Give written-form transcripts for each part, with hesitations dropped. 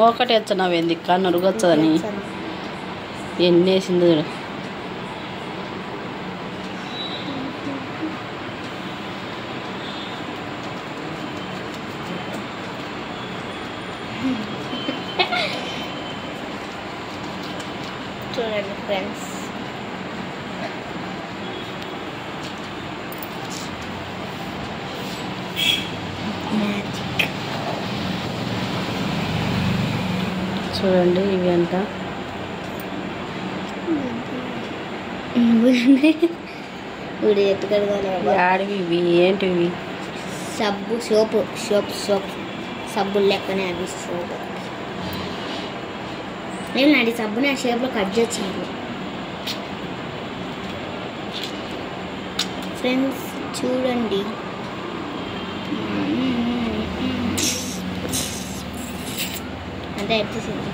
ఒకటి వచ్చావు ఏంది కానీ నరుగొచ్చదని ఎన్ని వేసింది చూడు. చూడండి ఫ్రెండ్స్, చూడండి ఇవి ఎంత ఆడివి ఇవి ఏంటివి సబ్బు సోపు సబ్బులు లెక్కనే అవి సోపు. నేను నాటి సబ్బుని ఆ షేప్లో కట్ చేసాను ఫ్రెండ్స్. చూడండి అంతా ఎట్టేసింది.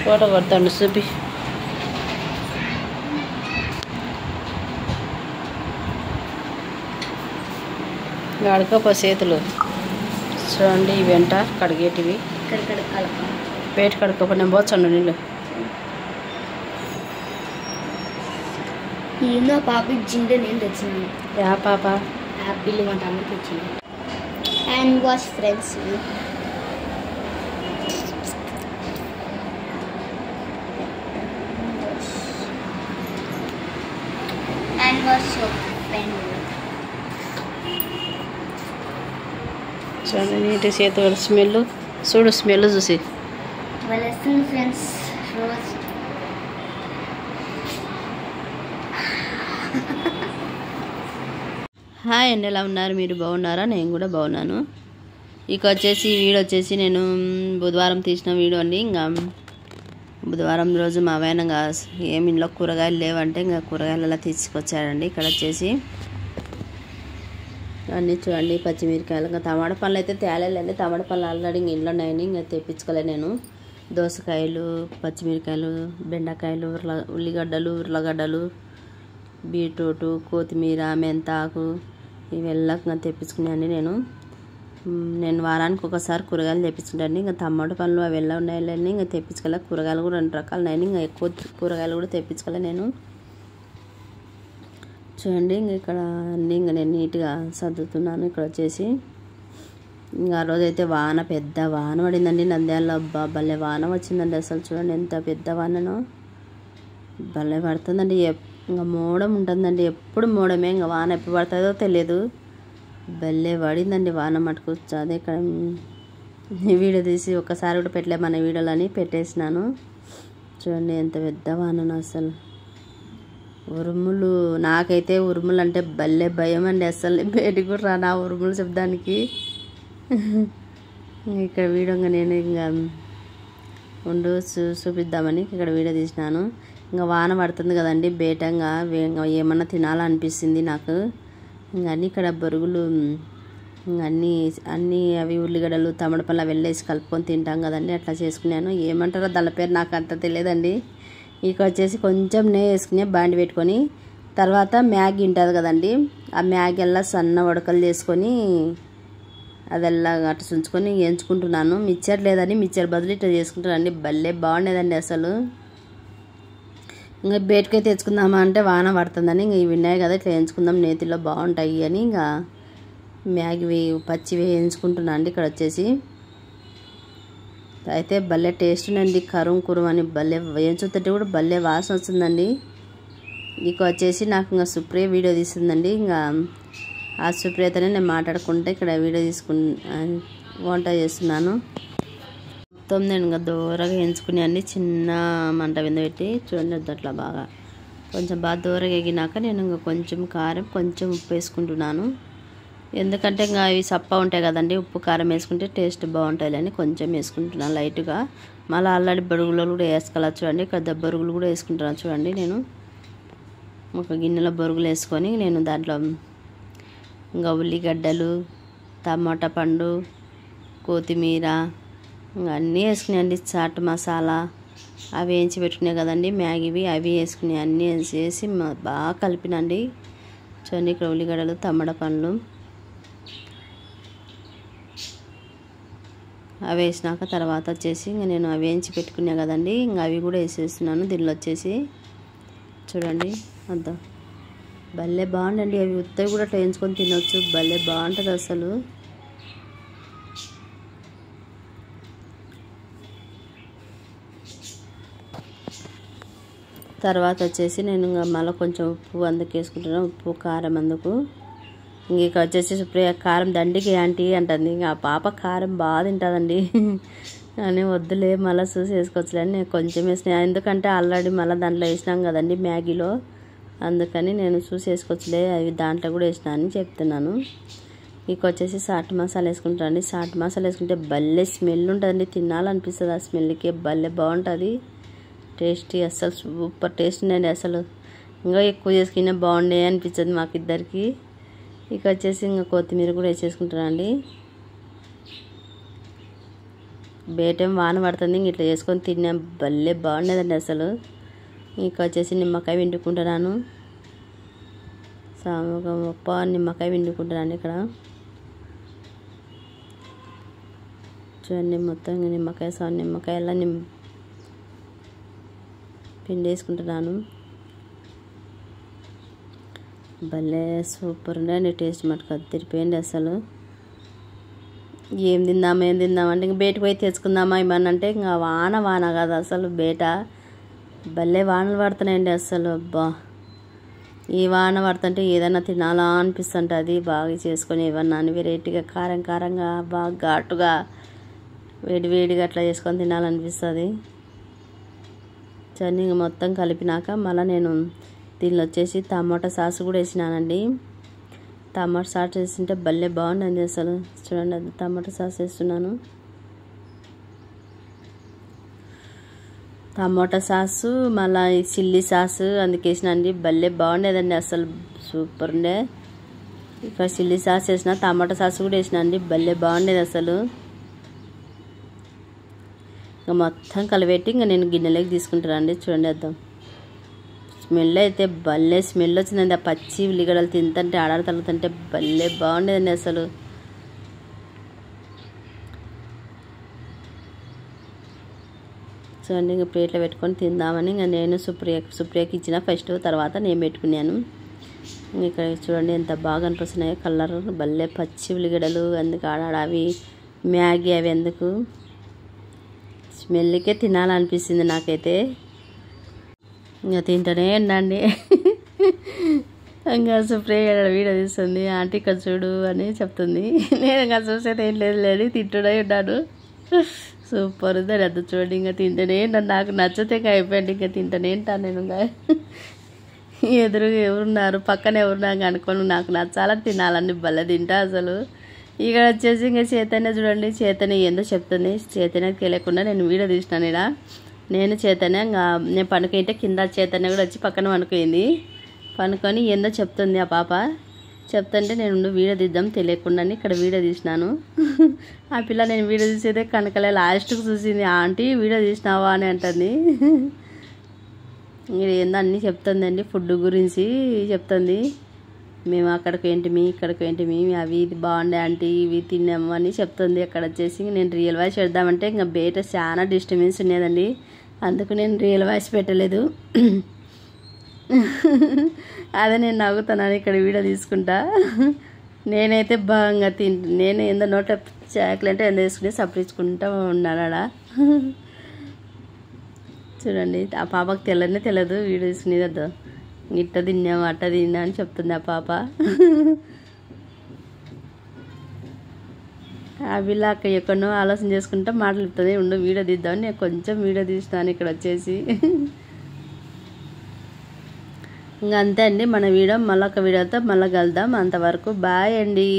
ఫోటో కొడతాను చూపి. కడుకోపో చేతులు. చూడండి ఇవి వెంట కడిగేటివి. ఇక్కడ కడకాలి పేట కడుకోపో. నేను పోచండు నీళ్ళు. ఏందో పాప జిండే నేను తెచ్చినాను. యా పాప యాపిల్ వంట అమ్మ తెచ్చింది. Hand wash friends. Hand wash soap friend. చూడండి నీటి చేతులు స్మెల్ చూడు. స్మెల్ చూసి వస్తుంది ఫ్రెండ్స్. రోజ్ హాయ్ అండి, ఎలా ఉన్నారు మీరు? బాగున్నారా? నేను కూడా బాగున్నాను. ఇక వచ్చేసి ఈ వీడియో వచ్చేసి నేను బుధవారం తీసిన వీడియో అండి. ఇంకా బుధవారం రోజు మా ఆయన ఏమి ఇంట్లో కూరగాయలు లేవంటే ఇంకా కూరగాయలు అలా తీసుకొచ్చాడండి. ఇక్కడ వచ్చేసి అన్నీ చూడండి, పచ్చిమిరకాయలు. ఇంకా టమాటా పళ్ళు అయితే తేలేదండి. టమాటా పళ్ళు ఆల్రెడీ ఇంట్లో ఉన్నాయని ఇంకా తెప్పించుకోలే నేను. దోసకాయలు, పచ్చిమిరకాయలు, బెండకాయలు, ఉల్లిగడ్డలు, ఉర్లగడ్డలు, బీట్రూటు, కొత్తిమీర, మెంతాకు ఇవెల్లా తెప్పించుకున్నాయండి. నేను వారానికి ఒకసారి కూరగాయలు తెప్పించుకుంటాను. ఇంకా టమాటా పళ్ళు అవి ఎలా ఉన్నాయండి. ఇంకా తెప్పించుకోలే. కూరగాయలు కూడా 2 రకాలు ఉన్నాయండి. ఇంకా ఎక్కువ కూరగాయలు కూడా తెప్పించుకోలే నేను. చూడండి ఇంక ఇక్కడ అన్నీ ఇంకా నేను నీట్గా సర్దుతున్నాను. ఇక్కడ వచ్చేసి ఇంకా ఆ రోజైతే పెద్ద వాన పడిందండి నంద్యాలలో. భలే వాన వచ్చిందండి అసలు. చూడండి ఎంత పెద్ద వాననో. భలే పడుతుందండి. ఇంకా మోడం ఉంటుందండి, ఎప్పుడు మోడమే. ఇంకా వాన ఎప్పుడు పడుతుందో తెలియదు. భలే పడిందండి వాన మటుకు. అదే ఇక్కడ వీడియో తీసి ఒక్కసారి కూడా పెట్టలే మన వీడియోలని పెట్టేసినాను. చూడండి ఎంత పెద్ద వాననో అసలు. ఉరుములు, నాకైతే ఉరుములు అంటే భలే భయం అండి అసలు. బయటికి కూడా రాను ఆ ఉరుములు శబ్దానికి. ఇక్కడ వీడియోగా నేను ఇంకా చూపిద్దామని ఇక్కడ వీడియో తీసినాను. ఇంకా వాన పడుతుంది కదండి, బేటంగా ఏమన్నా తినాలనిపిస్తుంది నాకు. ఇంకా అన్నీ ఇక్కడ బొరుగులు అన్నీ అవి ఉల్లిగడ్డలు, టమాటా వెళ్ళేసి కలుపుకొని తింటాం కదండి, అట్లా చేసుకున్నాను. ఏమంటారో దాని పేరు నాకు అంత తెలియదండి. ఇక వచ్చేసి కొంచెం నెయ్యి వేసుకుని బాండి పెట్టుకొని తర్వాత మ్యాగీ ఉంటుంది కదండి, ఆ మ్యాగీ అలా సన్న ఉడకలు చేసుకొని అదెల్లా అట్లా చుంచుకొని ఎంచుకుంటున్నాను. మిక్చర్ లేదని మిక్చర్ బదులు ఇట్లా చేసుకుంటానండి. భలే బాగుండేదండి అసలు. ఇంకా బయటకై తెచ్చుకుందామా అంటే వాన పడుతుందని ఇంకా ఇవి ఉన్నాయి కదా ఇట్లా ఎంచుకుందాం, నేతిలో బాగుంటాయి అని ఇంకా మ్యాగీ పచ్చివి వేయించుకుంటున్నాను అండి. ఇక్కడ వచ్చేసి అయితే భలే టేస్ట్ ఉందండి. కురం అని భలే వేయించుతుంటే కూడా భలే వాసన వస్తుందండి. ఇక వచ్చేసి నాకు ఇంకా సుప్రియ వీడియో తీస్తుందండి. ఇంకా ఆ సుప్రియతోనే నేను మాట్లాడుకుంటే ఇక్కడ వీడియో వంట చేస్తున్నాను. మొత్తం నేను ఇంకా దూరగా ఎంచుకుని అన్ని చిన్న మంట మీద పెట్టి చూడండి అట్లా కొంచెం బాగా దూరగా ఎగినాక నేను ఇంకా కొంచెం కారం కొంచెం ఉప్పు వేసుకుంటున్నాను. ఎందుకంటే ఇంకా అవి సప్ప ఉంటాయి కదండి, ఉప్పు కారం వేసుకుంటే టేస్ట్ బాగుంటాయి అని కొంచెం వేసుకుంటున్నాను లైట్గా. మళ్ళీ ఆల్రెడీ బొరుగులు కూడా వేసుకోవాలి చూడండి. ఇక్కడ బొరుగులు కూడా వేసుకుంటున్నాను చూడండి. నేను ఒక గిన్నెలో బొరుగులు వేసుకొని నేను దాంట్లో ఇంకా ఉల్లిగడ్డలు, టమాటా పండు, కొత్తిమీర ఇంకా అన్నీ వేసుకున్నాయండి. చాట్ మసాలా అవి వేయించి పెట్టుకున్నాయి కదండి మ్యాగీవి, అవి వేసుకుని అన్నీ వేసి బాగా కలిపినండి. చూడండి ఇక్కడ ఉల్లిగడ్డలు, టమాటా పండ్లు అవి వేసినాక తర్వాత వచ్చేసి ఇంకా నేను అవి వేయించి పెట్టుకున్నా కదండి, ఇంకా అవి కూడా వేసేస్తున్నాను దీనిలో వచ్చేసి. చూడండి అంత భలే బాగుండండి. అవి ఉత్తవి కూడా అట్లా వేయించుకొని తినొచ్చు, భలే బాగుంటుంది అసలు. తర్వాత వచ్చేసి నేను ఇంకా మళ్ళీ కొంచెం ఉప్పు అందుకు వేసుకుంటున్నాను, ఉప్పు కారం అందుకు. ఇంక ఇక్కడ వచ్చేసి సుప్రియ కారం దండికి ఆంటీ అంటుంది. ఇంకా ఆ పాప కారం బాగా తింటుందండి అని వద్దులే మళ్ళీ చూసి వేసుకోవచ్చులే అని నేను కొంచెం వేసిన, ఎందుకంటే ఆల్రెడీ మళ్ళీ దాంట్లో వేసినాం కదండి మ్యాగీలో, అందుకని నేను చూసి వేసుకోవచ్చులే అవి దాంట్లో కూడా వేసినా అని చెప్తున్నాను. ఇక వచ్చేసి చాట్ మసాలా వేసుకుంటానండి. చాట్ మసాలా వేసుకుంటే భలే స్మెల్ ఉంటుందండి, తినాలనిపిస్తుంది ఆ స్మెల్కి, భలే బాగుంటుంది టేస్టీ, అసలు సూపర్ టేస్ట్ ఉందండి. అసలు ఇంకా ఎక్కువ చేసుకునే బాగుండే అనిపించదు మాకు ఇద్దరికి. ఇక వచ్చేసి ఇంకా కొత్తిమీర కూడా వేసేసుకుంటానండి. బేటం వాన పడుతుంది, ఇంక ఇట్లా చేసుకొని తిన్నా భలే బాగుండేదండి అసలు. ఇక వచ్చేసి నిమ్మకాయ పిండుకుంటున్నాను, నిమ్మకాయ పిండుకుంటున్నాను ఇక్కడ. చూడండి మొత్తం నిమ్మకాయ నిమ్మకాయ ఎలా పిండి వేసుకుంటున్నాను. భలే సూపర్ ఉండండి టేస్ట్ మటుకు అది తిరిపోయింది అసలు. ఏం తిందామంటే ఇంక బయటకు పోయి తెచ్చుకుందామా ఇవన్నీ అంటే ఇంకా వాన కాదు అసలు, బయట భలే వానలు పడుతున్నాయండి అసలు. అబ్బా ఈ వాన పడుతుంటే ఏదైనా తినాలా అనిపిస్తుంటుంది, బాగా చేసుకొని ఏమన్నా అని వెరైటీగా కారంగా బాగా ఘాటుగా వేడిగా అట్లా చేసుకొని తినాలనిపిస్తుంది. చన్నీ మొత్తం కలిపినాక మళ్ళీ నేను దీనిలో వచ్చేసి టమాటా సాస్ కూడా వేసినానండి. టమాటా సాస్ వేస్తుంటే భలే బాగుంటుంది అసలు. చూడండి అది టమాటా సాస్ వేస్తున్నాను, టమాటా సాసు మళ్ళీ చిల్లీ సాసు అందుకేసినండి, భలే బాగుండేదండి అసలు, సూపర్ ఉండే. ఇక్కడ చిల్లీ సాస్ వేసిన, టమాటా సాస్ కూడా వేసినండి, భలే బాగుండేది అసలు. ఇంకా మొత్తం కలిపెట్టి ఇంకా నేను గిన్నెలోకి తీసుకుంటానండి. చూడండి అద్దాం స్మెల్ అయితే భలే స్మెల్ వచ్చిందండి, ఆ పచ్చి ఉల్లిగడ్డలు తింటుంటే ఆడాడ తగ్గుతుంటే భలే బాగుండేదండి అసలు. చూడండి ఇంకా ప్లేట్లో పెట్టుకొని తిందామని ఇంకా నేను సుప్రియకి ఇచ్చిన ఫస్ట్, తర్వాత నేను పెట్టుకున్నాను. ఇక్కడ చూడండి ఎంత బాగా అనిపిస్తున్నాయో కలర్, భలే పచ్చి ఉల్లిగడ్డలు అందుకు ఆడాడ అవి మ్యాగీ అవి ఎందుకు స్మెల్కే తినాలనిపిస్తుంది నాకైతే. ఇంకా తింటూనే ఉండండి. ఇంకా సుప్రియ వీడియో తీస్తుంది, ఆంటీ ఇక్కడ చూడు అని చెప్తుంది. నేను ఇంకా చూసేది ఏం లేదు తింటూనే ఉన్నాను, సూపర్ ఉంది అది. చూడండి ఇంకా తింటూనే ఉంటాను, నాకు నచ్చితే ఇంకా అయిపోయింది, ఇంకా తింటూనే ఉంటాను నేను. ఇంకా ఎదురుగా ఎవరున్నారు పక్కన ఎవరున్నారు అనుకోను, నాకు నచ్చాలని తినాలని భలే తింటా అసలు. ఇక్కడ వచ్చేసి ఇంకా చైతన్య చూడండి, చైతన్య ఏందో చెప్తుంది, చైతన్యకి తెలియకుండా నేను వీడియో తీసినాను. ఇక్కడ నేను చైతన్య ఇంకా నేను పనుకుంటే కింద చైతన్య కూడా వచ్చి పక్కన పనుకుంది, పనుకొని ఏందో చెప్తుంది ఆ పాప. చెప్తుంటే నేను వీడియో తీద్దాం తెలియకుండా ఇక్కడ వీడియో తీసినాను. ఆ పిల్ల నేను వీడియో తీసేదే కనకలే లాస్ట్కి చూసింది, ఆంటీ వీడియో తీసినావా అని అంటుంది. ఏందో అన్నీ చెప్తుందండి, ఫుడ్ గురించి చెప్తుంది. మేము అక్కడికి ఏంటిమి ఇక్కడికి ఏంటిమి అవి ఇది బాగుండే ఆంటీ ఇవి తిన్నాము అని చెప్తుంది. అక్కడ వచ్చేసి నేను రియల్ వాయిస్ పెడదామంటే ఇంకా బయట చాలా డిస్టర్బెన్స్ ఉండేదండి, అందుకు నేను రియల్ వాయిస్ పెట్టలేదు. అదే నేను నవ్వుతున్నాను ఇక్కడ వీడియో తీసుకుంటా. నేనైతే బాగా నేను ఏందో నోట చాక్లెట్ ఏందో వేసుకుని సపరించుకుంటూ ఉన్నాడా. చూడండి ఆ పాపకు తెలియదు వీడియో తీసుకునేది, ఇట్ట తిన్నాము అట్ట తిన్నా అని చెప్తుంది ఆ పాప. ఆ పిల్ల అక్క ఎక్కడో ఆలోచన చేసుకుంటా మాట్లాడుతుంది, ఉండు వీడియో తీద్దామని నేను కొంచెం వీడియో తీసినాను ఇక్కడ వచ్చేసి. ఇంకా అంతే అండి మన వీడియో, మళ్ళీ ఒక వీడియోతో మళ్ళీ కలుద్దాం, అంతవరకు బాయ్ అండి.